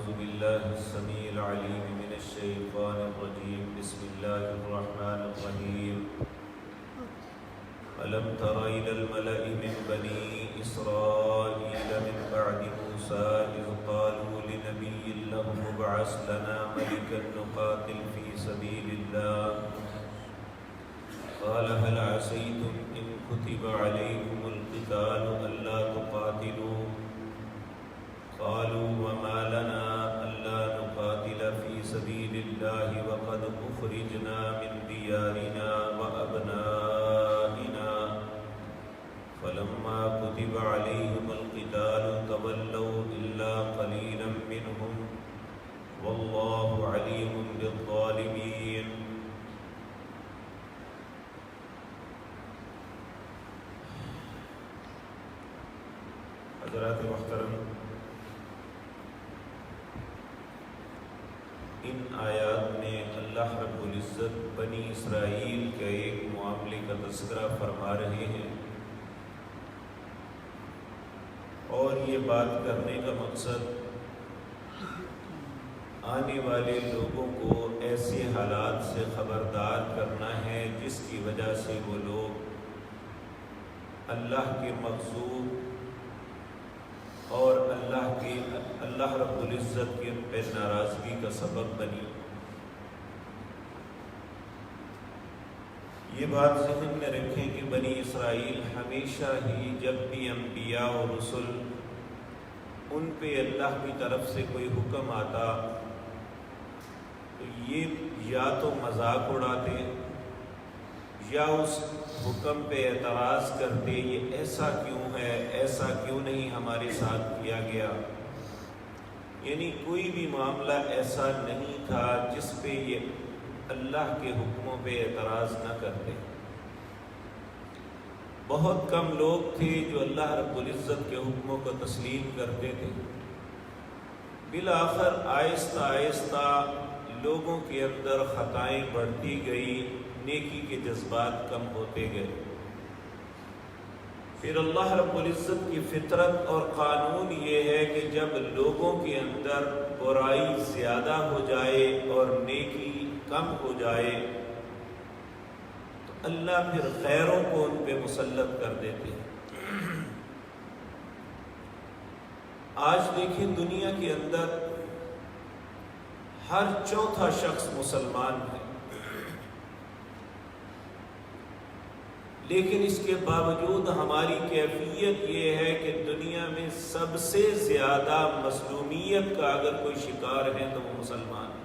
أعوذ بالله السميع العليم من الشيطان الرجيم بسم الله الرحمن الرحيم ألم تر إلى الملأ من بني إسرائيل من بعد موسى إذ قالوا لنبي لهم ابعث لنا ملكا نقاتل في سبيل الله قال هل عسيتم إن كتب عليكم القتال ألا تقاتلوا قالوا وما لنا ألا نقاتل في سبيل الله وقد أخرجنا من ديارنا وأبنائنا فلما كتب عليهم القتال تولوا إلا قليلا منهم والله عليم بالظالمين. حضرات محترم، ان آیات میں اللہ رب العزت بنی اسرائیل کے ایک معاملے کا تذکرہ فرما رہے ہیں، اور یہ بات کرنے کا مقصد آنے والے لوگوں کو ایسے حالات سے خبردار کرنا ہے جس کی وجہ سے وہ لوگ اللہ کے مغضوب اور اللہ رب العزت کے پہ ناراضگی کا سبب بنی۔ یہ بات ذہن میں رکھیں کہ بنی اسرائیل ہمیشہ ہی جب بھی انبیاء اور رسل ان پہ اللہ کی طرف سے کوئی حکم آتا تو یہ یا تو مذاق اڑاتے یا اس حکم پہ اعتراض کرتے، یہ ایسا کیوں ہے، ایسا کیوں نہیں ہمارے ساتھ کیا گیا۔ یعنی کوئی بھی معاملہ ایسا نہیں تھا جس پہ یہ اللہ کے حکموں پہ اعتراض نہ کرتے۔ بہت کم لوگ تھے جو اللہ رب العزت کے حکموں کو تسلیم کرتے تھے۔ بالآخر آہستہ آہستہ لوگوں کے اندر خطائیں بڑھتی گئی، نیکی کے جذبات کم ہوتے گئے۔ پھر اللہ رب العزت کی فطرت اور قانون یہ ہے کہ جب لوگوں کے اندر برائی زیادہ ہو جائے اور نیکی کم ہو جائے تو اللہ پھر خیروں کو ان پہ مسلط کر دیتے ہیں۔ آج دیکھیں دنیا کے اندر ہر چوتھا شخص مسلمان ہے، لیکن اس کے باوجود ہماری کیفیت یہ ہے کہ دنیا میں سب سے زیادہ مظلومیت کا اگر کوئی شکار ہے تو وہ مسلمان ہے۔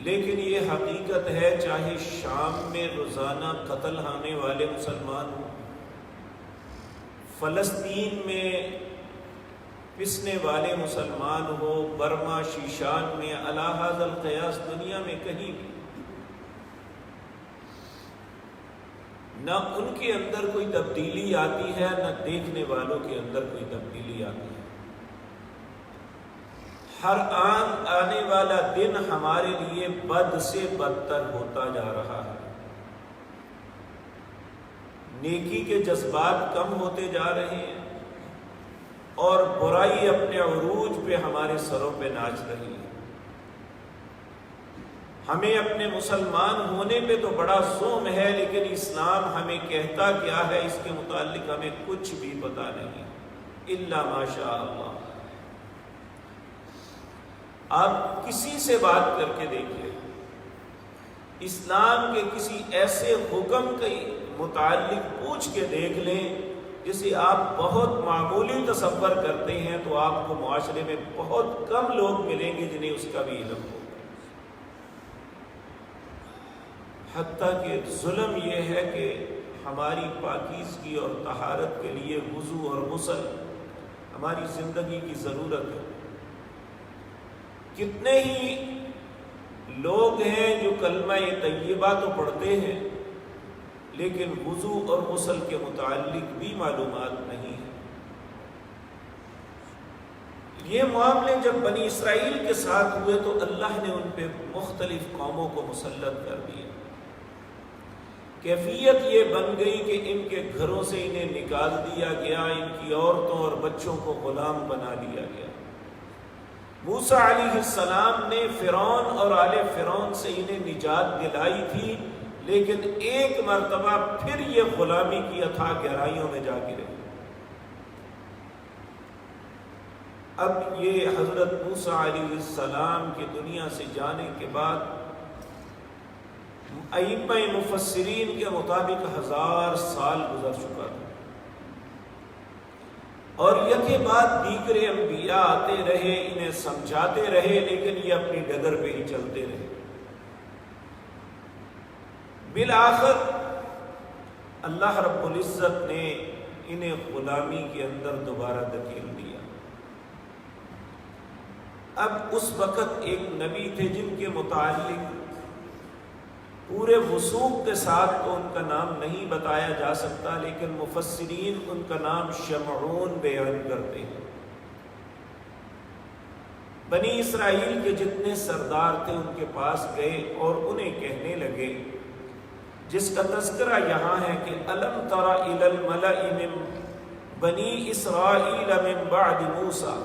لیکن یہ حقیقت ہے، چاہے شام میں روزانہ قتل ہونے والے مسلمان ہوں، فلسطین میں پسنے والے مسلمان ہو، برما شیشان میں، علی ھذا القیاس دنیا میں کہیں بھی نہ ان کے اندر کوئی تبدیلی آتی ہے، نہ دیکھنے والوں کے اندر کوئی تبدیلی آتی ہے۔ ہر آنے والا دن ہمارے لیے بد سے بدتر ہوتا جا رہا ہے، نیکی کے جذبات کم ہوتے جا رہے ہیں اور برائی اپنے عروج پہ ہمارے سروں پہ ناچ رہی ہے۔ ہمیں اپنے مسلمان ہونے پہ تو بڑا زوم ہے، لیکن اسلام ہمیں کہتا کیا ہے اس کے متعلق ہمیں کچھ بھی پتہ نہیں، الا ماشاء اللہ۔ آپ کسی سے بات کر کے دیکھیں، اسلام کے کسی ایسے حکم کے متعلق پوچھ کے دیکھ لیں جسے آپ بہت معمولی تصور کرتے ہیں، تو آپ کو معاشرے میں بہت کم لوگ ملیں گے جنہیں اس کا بھی علم ہو۔ حتیٰ کہ ظلم یہ ہے کہ ہماری پاکیزگی اور طہارت کے لیے وضو اور غسل ہماری زندگی کی ضرورت ہے۔ کتنے ہی لوگ ہیں جو کلمہ طیبہ تو پڑھتے ہیں لیکن وضو اور غسل کے متعلق بھی معلومات نہیں ہے۔ یہ معاملے جب بنی اسرائیل کے ساتھ ہوئے تو اللہ نے ان پہ مختلف قوموں کو مسلط کر دیا۔ کیفیت یہ بن گئی کہ ان کے گھروں سے انہیں نکال دیا گیا، ان کی عورتوں اور بچوں کو غلام بنا لیا گیا۔ موسیٰ علیہ السلام نے فرعون اور آل فرعون سے انہیں نجات دلائی تھی، لیکن ایک مرتبہ پھر یہ غلامی کی اتھاہ گہرائیوں میں جا گرے۔ اب یہ حضرت موسیٰ علیہ السلام کے دنیا سے جانے کے بعد ائمہ مفسرین کے مطابق 1000 سال گزر چکا تھا، اور یکے بعد دیگرے انبیاء آتے رہے، انہیں سمجھاتے رہے، لیکن یہ اپنی ڈگر پہ ہی چلتے رہے۔ بالآخر اللہ رب العزت نے انہیں غلامی کے اندر دوبارہ دھکیل دیا۔ اب اس وقت ایک نبی تھے جن کے متعلق پورے وثوق کے ساتھ تو ان کا نام نہیں بتایا جا سکتا، لیکن مفسرین ان کا نام شمعون بیان کرتے ہیں۔ بنی اسرائیل کے جتنے سردار تھے ان کے پاس گئے اور انہیں کہنے لگے، جس کا تذکرہ یہاں ہے کہ الم تر الی الملأ من بنی اسرائیل من بعد موسیٰ،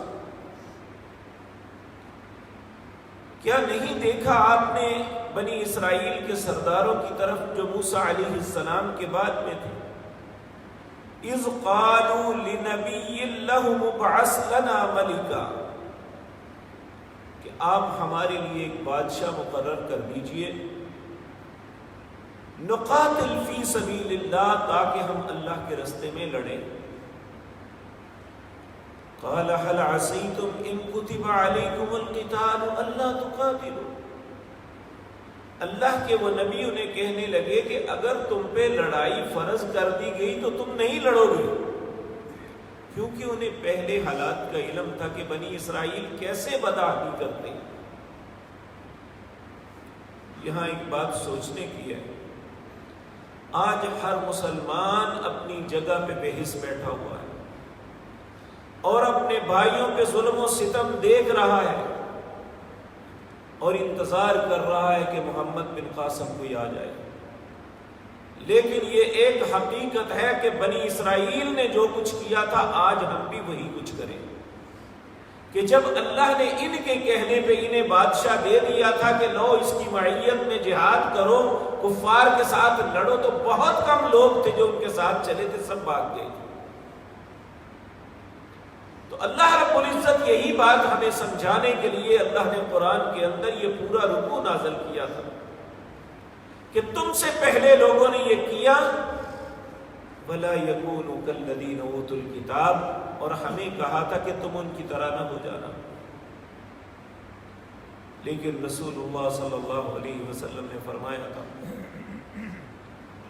کیا نہیں دیکھا آپ نے بنی اسرائیل کے سرداروں کی طرف جو موسیٰ علیہ السلام کے بعد میں تھے؟ اذ قالوا لنبی لہم ابعث لنا ملکا، کہ آپ ہمارے لیے ایک بادشاہ مقرر کر دیجئے، نقاتل فی سبیل اللہ، تاکہ ہم اللہ کے رستے میں لڑیں۔ قال هل عصیتم ان کتب علیکم القتال الا تقاتلوا، اللہ کے وہ نبی انہیں کہنے لگے کہ اگر تم پہ لڑائی فرض کر دی گئی تو تم نہیں لڑو گے، کیونکہ انہیں پہلے حالات کا علم تھا کہ بنی اسرائیل کیسے بدعہدی کرتے ہیں۔ یہاں ایک بات سوچنے کی ہے، آج ہر مسلمان اپنی جگہ پہ بے حس بیٹھا ہوا ہے اور اپنے بھائیوں پہ ظلم و ستم دیکھ رہا ہے اور انتظار کر رہا ہے کہ محمد بن قاسم کوئی آ جائے۔ لیکن یہ ایک حقیقت ہے کہ بنی اسرائیل نے جو کچھ کیا تھا آج ہم بھی وہی کچھ کریں، کہ جب اللہ نے ان کے کہنے پہ انہیں بادشاہ دے دیا تھا کہ لو اس کی معیت میں جہاد کرو، کفار کے ساتھ لڑو، تو بہت کم لوگ تھے جو ان کے ساتھ چلے تھے، سب بھاگ گئے۔ تو اللہ رب العزت یہی بات ہمیں سمجھانے کے لیے اللہ نے قرآن کے اندر یہ پورا رکوع نازل کیا تھا کہ تم سے پہلے لوگوں نے یہ کیا، وَلَا يَكُونُوا كَالَّذِينَ أُوتُوا الْكِتَابَ، اور ہمیں کہا تھا کہ تم ان کی طرح نہ ہو جانا، لیکن رسول اللہ صلی اللہ علیہ وسلم نے فرمایا تھا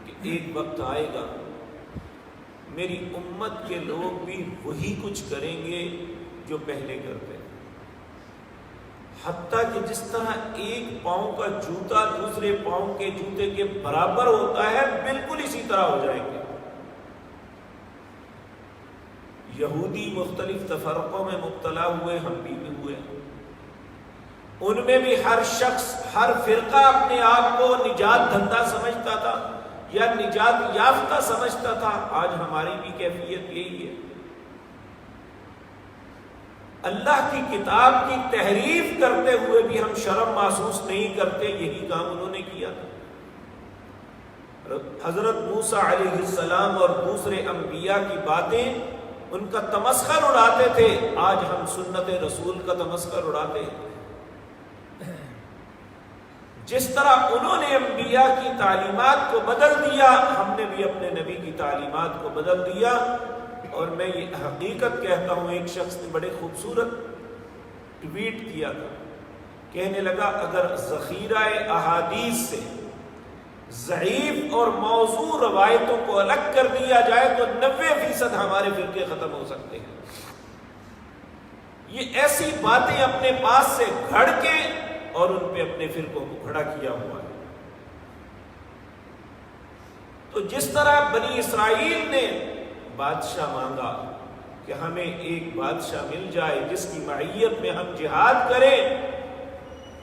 کہ ایک وقت آئے گا میری امت کے لوگ بھی وہی کچھ کریں گے جو پہلے کرتے ہیں، حتیٰ کہ جس طرح ایک پاؤں کا جوتا دوسرے پاؤں کے جوتے کے برابر ہوتا ہے، بالکل اسی طرح ہو جائیں گے۔ یہودی مختلف تفرقوں میں مبتلا ہوئے، ہم بھی ہوئے، ان میں بھی ہر شخص ہر فرقہ اپنے آپ کو نجات دہندہ سمجھتا تھا یا نجات یافتہ سمجھتا تھا۔ آج ہماری بھی کیفیت یہی ہے۔ اللہ کی کتاب کی تحریف کرتے ہوئے بھی ہم شرم محسوس نہیں کرتے، یہی کام انہوں نے کیا تھا۔ حضرت موسیٰ علیہ السلام اور دوسرے انبیاء کی باتیں ان کا تمسخر اڑاتے تھے، آج ہم سنت رسول کا تمسخر اڑاتے ہیں۔ جس طرح انہوں نے انبیاء کی تعلیمات کو بدل دیا، ہم نے بھی اپنے نبی کی تعلیمات کو بدل دیا۔ اور میں یہ حقیقت کہتا ہوں، ایک شخص نے بڑے خوبصورت ٹویٹ کیا تھا، کہنے لگا اگر ذخیرہ احادیث سے ضعیف اور موضوع روایتوں کو الگ کر دیا جائے تو 90% ہمارے فرقے ختم ہو سکتے ہیں۔ یہ ایسی باتیں اپنے پاس سے گھڑ کے اور ان پہ اپنے فرقوں کو کھڑا کیا ہوا ہے۔ تو جس طرح بنی اسرائیل نے بادشاہ مانگا کہ ہمیں ایک بادشاہ مل جائے جس کی معیت میں ہم جہاد کریں،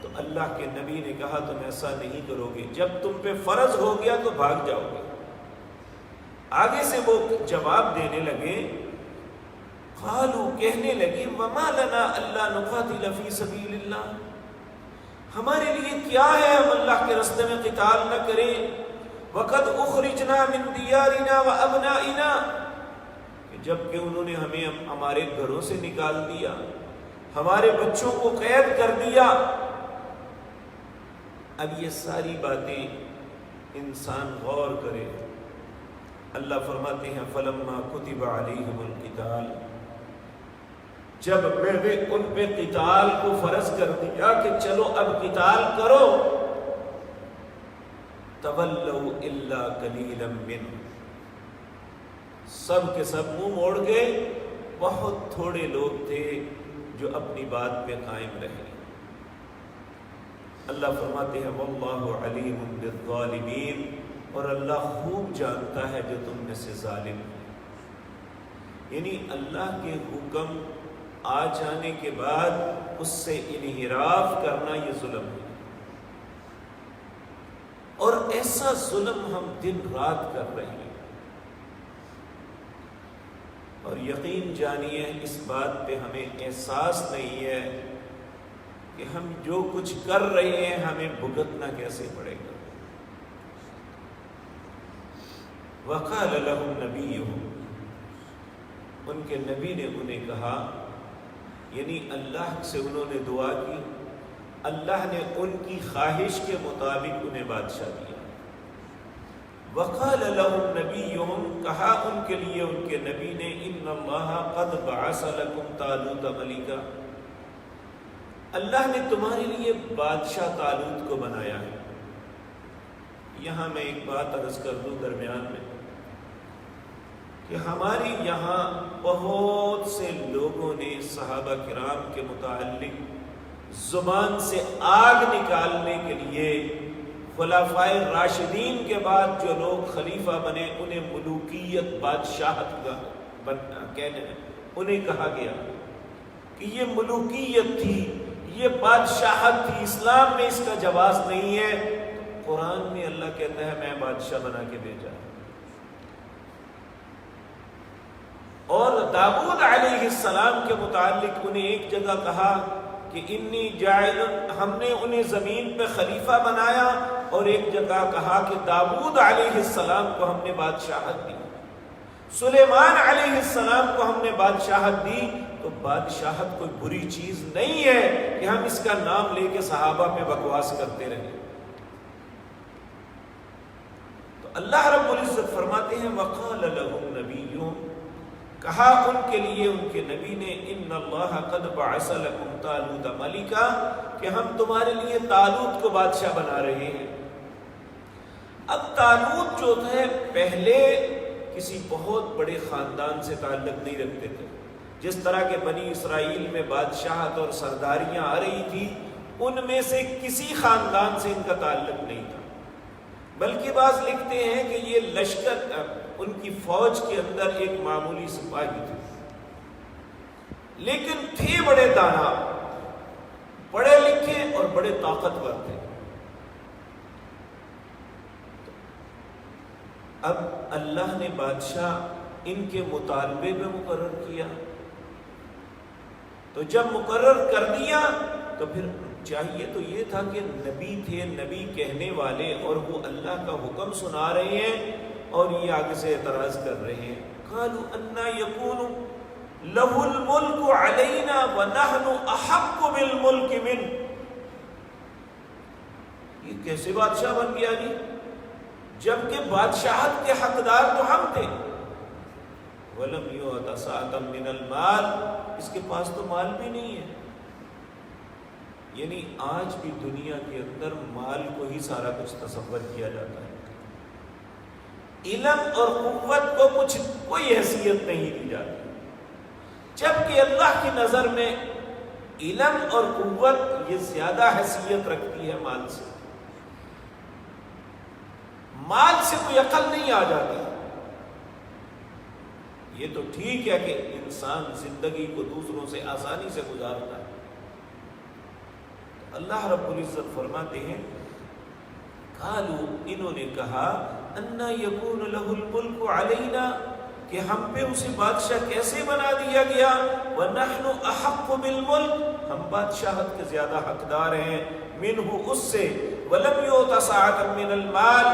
تو اللہ کے نبی نے کہا تم ایسا نہیں کرو گے، جب تم پہ فرض ہو گیا تو بھاگ جاؤ گے۔ آگے سے وہ جواب دینے لگے، قالوا کہنے لگے، وما لنا الا نقاتل فی سبیل اللہ، ہمارے لیے کیا ہے ہم اللہ کے راستے میں قتال نہ کریں، وقد اخرجنا من دیارنا وابنائنا، جبکہ انہوں نے ہمیں ہمارے گھروں سے نکال دیا، ہمارے بچوں کو قید کر دیا۔ اب یہ ساری باتیں انسان غور کرے۔ اللہ فرماتے ہیں فلما کتب علیہم القتال، جب میں نے ان پہ قتال کو فرض کر دیا کہ چلو اب قتال کرو، تولوا الا قلیلا منهم، سب کے سب منہ موڑ گئے، بہت تھوڑے لوگ تھے جو اپنی بات پہ قائم رہے۔ اللہ فرماتے ہیں واللہ علیم بالظالمین، اور اللہ خوب جانتا ہے جو تم میں سے ظالم ہے۔ یعنی اللہ کے حکم آ جانے کے بعد اس سے انحراف کرنا یہ ظلم ہے، اور ایسا ظلم ہم دن رات کر رہے ہیں۔ اور یقین جانیے اس بات پہ ہمیں احساس نہیں ہے کہ ہم جو کچھ کر رہے ہیں ہمیں بھگتنا کیسے پڑے گا۔ وقال لهم نبیہم، ان کے نبی نے انہیں کہا، یعنی اللہ سے انہوں نے دعا کی، اللہ نے ان کی خواہش کے مطابق انہیں بادشاہ دیا۔ وقال لهم نبیہم، کہا ان کے لیے ان کے نبی نے، ان اللہ قد بعث لکم طالوت ملکا، اللہ نے تمہارے لیے بادشاہ طالوت کو بنایا ہے۔ یہاں میں ایک بات عرض کر دوں درمیان میں کہ ہمارے یہاں بہت سے لوگوں نے صحابہ کرام کے متعلق زبان سے آگ نکالنے کے لیے خلفائے راشدین کے بعد جو لوگ خلیفہ بنے انہیں ملوکیت، بادشاہت کا کہنے، انہیں کہا گیا کہ یہ ملوکیت تھی، یہ بادشاہت تھی، اسلام میں اس کا جواز نہیں ہے۔ قرآن میں اللہ کہتا ہے میں بادشاہ بنا کے بھیجا۔ اور داؤد علیہ السلام کے متعلق انہیں ایک جگہ کہا کہ انی جاعل، ہم نے انہیں زمین پہ خلیفہ بنایا، اور ایک جگہ کہا کہ داؤد علیہ السلام کو ہم نے بادشاہت دی، سلیمان علیہ السلام کو ہم نے بادشاہت دی۔ تو بادشاہت کوئی بری چیز نہیں ہے کہ ہم اس کا نام لے کے صحابہ پہ بکواس کرتے رہیں۔ تو اللہ رب العزت فرماتے ہیں وقال لهم نبیہم، کہا ان کے لیے ان کے نبی نے، ان اللہ قد بعث لکم طالوت ملکا، کہ ہم تمہارے لیے طالوت کو بادشاہ بنا رہے ہیں۔ اب طالوت جو ہے پہلے کسی بہت بڑے خاندان سے تعلق نہیں رکھتے تھے، جس طرح کے بنی اسرائیل میں بادشاہت اور سرداریاں آ رہی تھی، ان میں سے کسی خاندان سے ان کا تعلق نہیں تھا، بلکہ بعض لکھتے ہیں کہ یہ لشکر، ان کی فوج کے اندر ایک معمولی سپاہی تھے، لیکن تھے بڑے دانا، پڑھے لکھے اور بڑے طاقتور تھے۔ اب اللہ نے بادشاہ ان کے مطالبے میں مقرر کیا، تو جب مقرر کر دیا تو پھر چاہیے تو یہ تھا کہ نبی تھے، نبی کہنے والے، اور وہ اللہ کا حکم سنا رہے ہیں اور یہ آگے سے اعتراض کر رہے ہیں۔ قالوا انا یکون له الملک علینا ونحن احق بالملک منہ، یہ کیسے بادشاہ بن گیا جی، جبکہ بادشاہت کے حقدار تو ہم تھے۔ وَلَمْ يُؤْتَ سَعَةً مِّنَ الْمَالِ، اس کے پاس تو مال بھی نہیں ہے۔ یعنی آج بھی دنیا کے اندر مال کو ہی سارا کچھ تصور کیا جاتا ہے، علم اور قوت کو کوئی حیثیت نہیں دی جاتی، جبکہ اللہ کی نظر میں علم اور قوت یہ زیادہ حیثیت رکھتی ہے مال سے۔ مال سے کوئی عقل نہیں آ جاتی۔ یہ تو ٹھیک ہے کہ انسان زندگی کو دوسروں سے آسانی سے گزارتا ہے، اللہ رب العزت فرماتے ہیں قالوا انہوں نے کہا انا یکون لہ الملک علینا کہ ہم پہ اسے بادشاہ کیسے بنا دیا گیا ونحن احق بالملک ہم بادشاہت کے زیادہ حقدار ہیں منہ اس سے ولم یؤت سعۃ من المال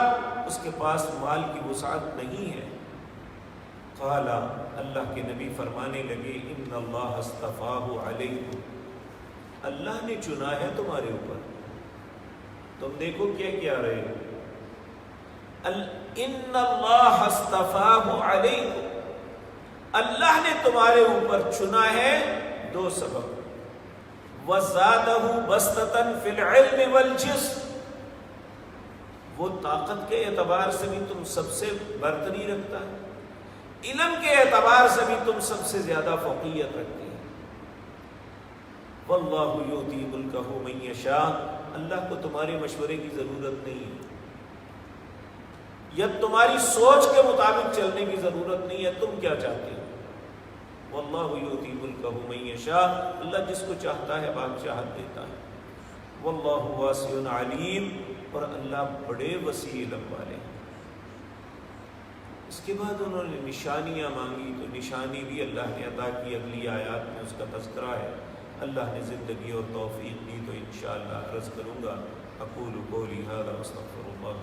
اس کے پاس مال کی وسعت نہیں ہے قال اللہ کے نبی فرمانے لگے ان اللہ اصطفاہ علیکم اللہ نے چنا ہے تمہارے اوپر تم دیکھو کیا کیا رہے ان اللہ اصطفاہ علیکم اللہ نے تمہارے اوپر چنا ہے دو سبب وزادہ بسطۃ فی العلم والجسم وہ طاقت کے اعتبار سے بھی تم سب سے برتری رکھتا ہے علم کے اعتبار سے بھی تم سب سے زیادہ فوقیت رکھتے ہیں واللہ یؤتی ملکہ من یشاء اللہ کو تمہارے مشورے کی ضرورت نہیں ہے یا تمہاری سوچ کے مطابق چلنے کی ضرورت نہیں ہے تم کیا چاہتے ہو واللہ یؤتی ملکہ من یشاء اللہ جس کو چاہتا ہے بادشاہت دیتا ہے واللہ واسع علیم اور اللہ بڑے وسیع علم والے ہیں اس کے بعد انہوں نے نشانیاں مانگی تو نشانی بھی اللہ نے عطا کی اگلی آیات میں اس کا تذکرہ ہے اللہ نے زندگی اور توفیق دی تو انشاءاللہ عرض کروں گا اقول قولی ھذا واستغفر اللہ